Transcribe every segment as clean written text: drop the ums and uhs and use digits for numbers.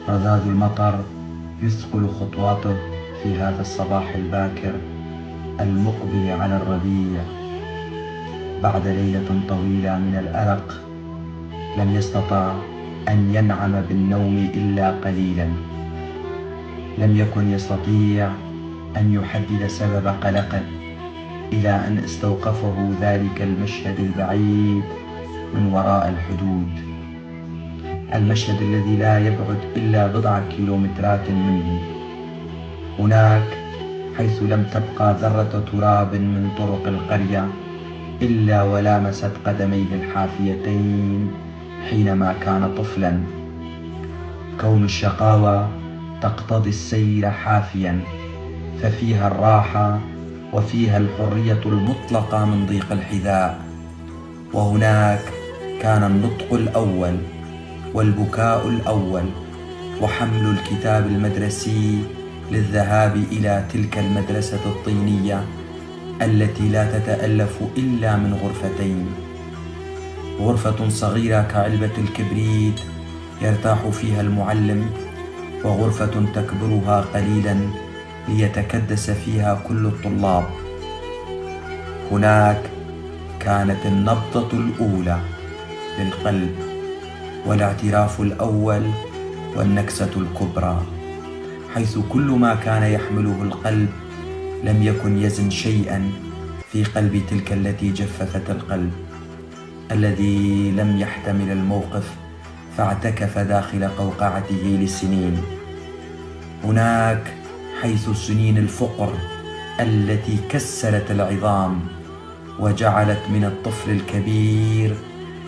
رذاذ المطر يثقل خطواته في هذا الصباح الباكر المقبل على الربيع. بعد ليلة طويلة من الأرق لم يستطع أن ينعم بالنوم إلا قليلا. لم يكن يستطيع أن يحدد سبب قلقه إلى أن استوقفه ذلك المشهد البعيد من وراء الحدود، المشهد الذي لا يبعد إلا بضع كيلومترات منه. هناك حيث لم تبقى ذرة تراب من طرق القرية إلا ولامست قدميه الحافيتين حينما كان طفلا. كون الشقاوة تقتضي السير حافيا، ففيها الراحة وفيها الحرية المطلقة من ضيق الحذاء. وهناك كان النطق الأول والبكاء الأول وحمل الكتاب المدرسي للذهاب إلى تلك المدرسة الطينية التي لا تتألف إلا من غرفتين، غرفة صغيرة كعلبة الكبريت يرتاح فيها المعلم، وغرفة تكبرها قليلا ليتكدس فيها كل الطلاب. هناك كانت النبضة الأولى للقلب والاعتراف الأول والنكسة الكبرى، حيث كل ما كان يحمله القلب لم يكن يزن شيئا في قلب تلك التي جففت القلب، الذي لم يحتمل الموقف فاعتكف داخل قوقعته لسنين. هناك حيث سنين الفقر التي كسلت العظام وجعلت من الطفل الكبير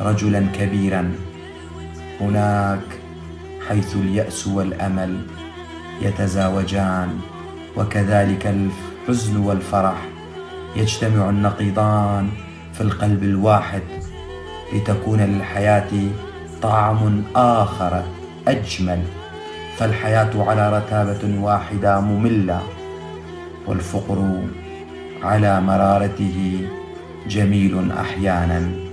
رجلا كبيرا. هناك حيث اليأس والأمل يتزاوجان، وكذلك الحزن والفرح، يجتمع النقيضان في القلب الواحد لتكون للحياة طعم آخر أجمل. فالحياة على رتابة واحدة مملة، والفقر على مرارته جميل أحيانا.